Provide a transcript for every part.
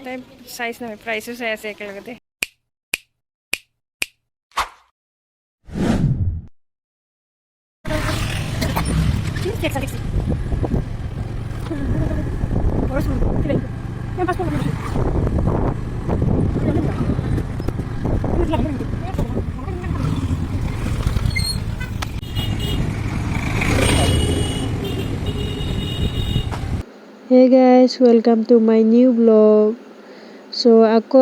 তাই চাইজ নহয় প্ৰাইচো চাই আছে একেলগতে Hey guys, welcome to my new vlog. So আকৌ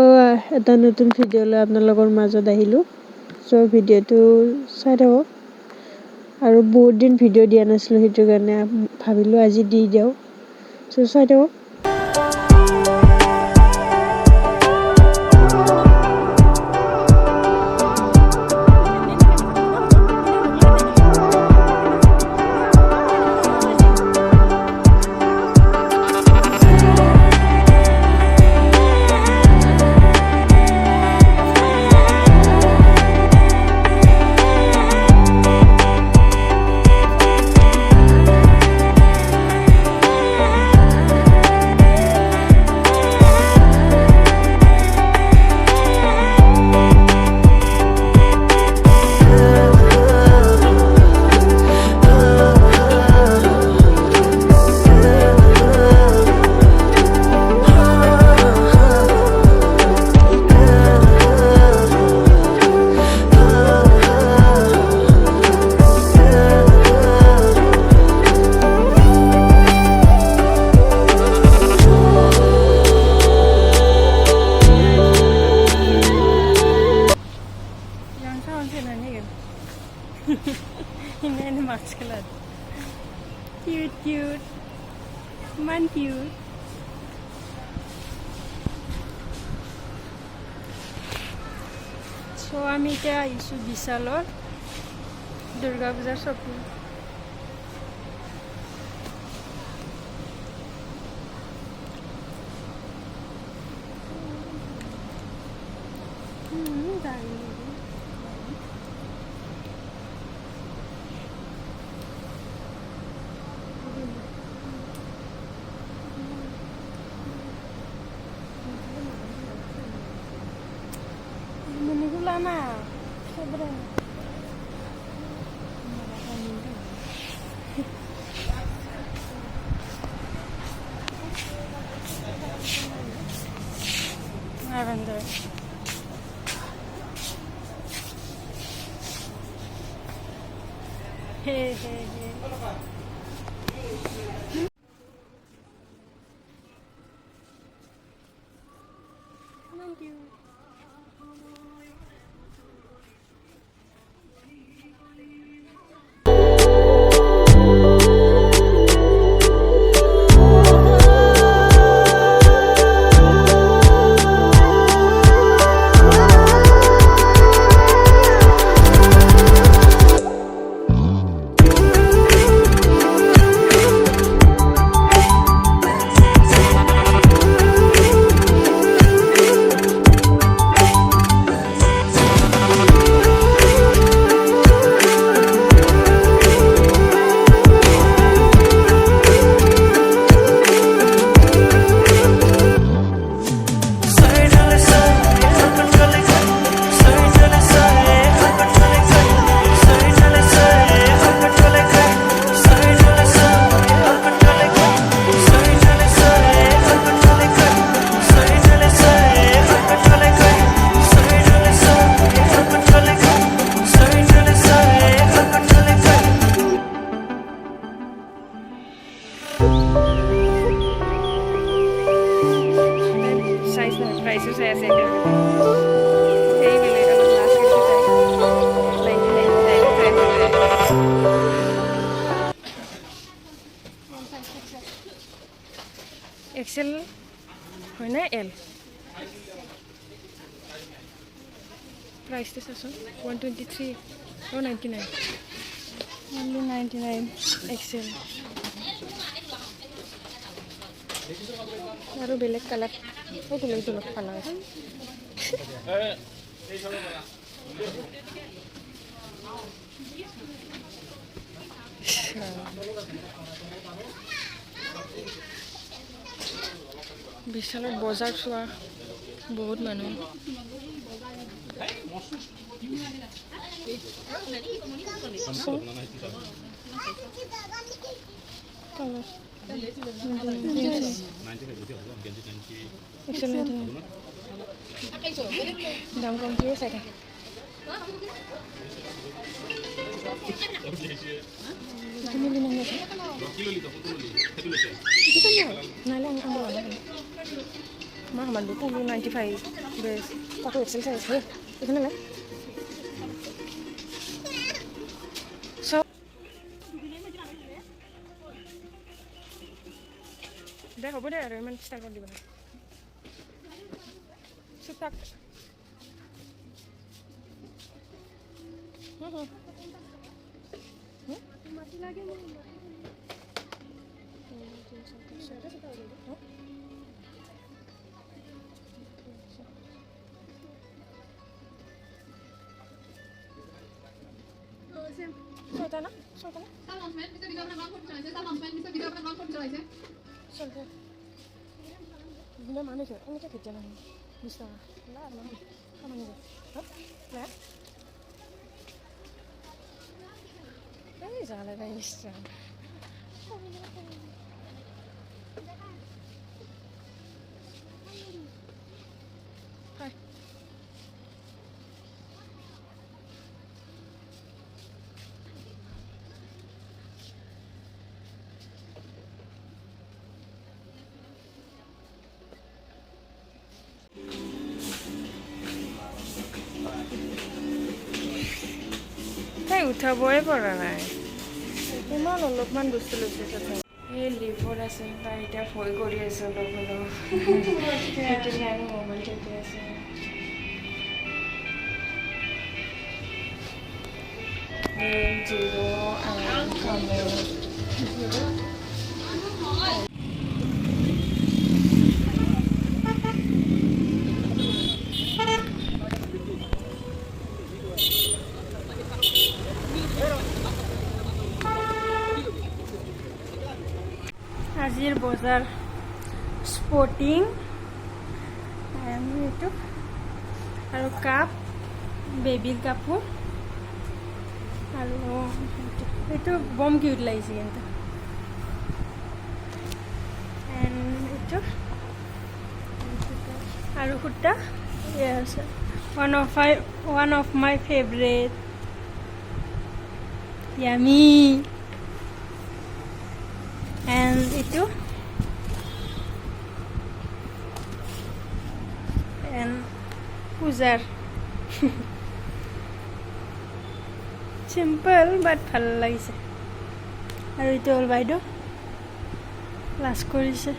এটা নতুন ভিডিঅ' লৈ আপোনালোকৰ মাজত আহিলোঁ. So ভিডিঅ'টো চাই থাকক আৰু বহুত দিন ভিডিঅ' দিয়া নাছিলোঁ সেইটো কাৰণে ভাবিলোঁ আজি দি দিওঁ. So চাই থাকক. Ini mask color. Cute. Man cute. So আমি এতিয়া আহিছোঁ বিশালৰ দুৰ্গা পূজাৰ shopping Menigula na. Sobra. Lavender. Hey. Thank you. Prices saya sih ada. Hey, bila kalau last kita lagi 99 XL হয় না L price this is 123 or 99 only 99 XL আৰু বেলেগ colour এইটো কালাৰ আছে বিশালত বজাৰ চোৱা বহুত মানুহ দাম কম কিয় চাই থাকে mah man 95 bes aku excel size he এখানে না so দে হ'ব দে আৰু ইমান ষ্টাৰ্ট কৰি দিব না সুতাক মাটি লাগে নে Sultana? Sultana? Announcement, Mr. Video Program Conference, announcement, Mr. Video Program Conference. Sultana. Bila mana tu? Ini kerja mana? Bisa. Lah, mana? Kamu ni? Hah? Lah? Ini salah guys. Hai. তাই উঠাবই পৰা নাই ইমান অলপমান বস্তু লৈছে তাতে এই লিভৰ আছে তাই এতিয়া ভয় কৰি আছে অলপ অলপ সেইটোৱে আৰু মোবাইল টিপি আছে জিৰো আজিৰ বজাৰ স্পৰ্টিং এইটো আৰু কাপ বেবিৰ কাপোৰ আৰু এইটো বম কিউট লাগিছে কিন্তু এইটো আৰু কুৰ্তা আছে one of my favorite yummy and itu and puzar simple but ভাল লাগিছে আৰু এইটো হ'ল বাইদেউ ক্লাছ কৰিছে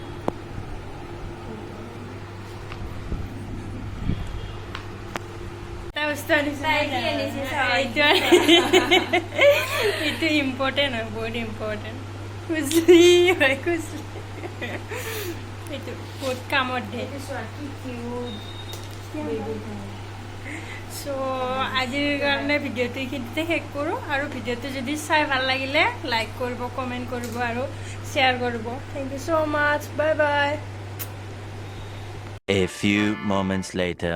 itu important बहुत important खुजली হয় खुजली itu बहुत কামত দে সো আজিৰ কাৰণে ভিডিঅ'টো এইখিনিতে শেষ কৰোঁ আৰু ভিডিঅ'টো যদি চাই ভাল লাগিলে লাইক কৰিব কমেণ্ট কৰিব আৰু শ্বেয়াৰ কৰিব thank you so much bye bye A few moments later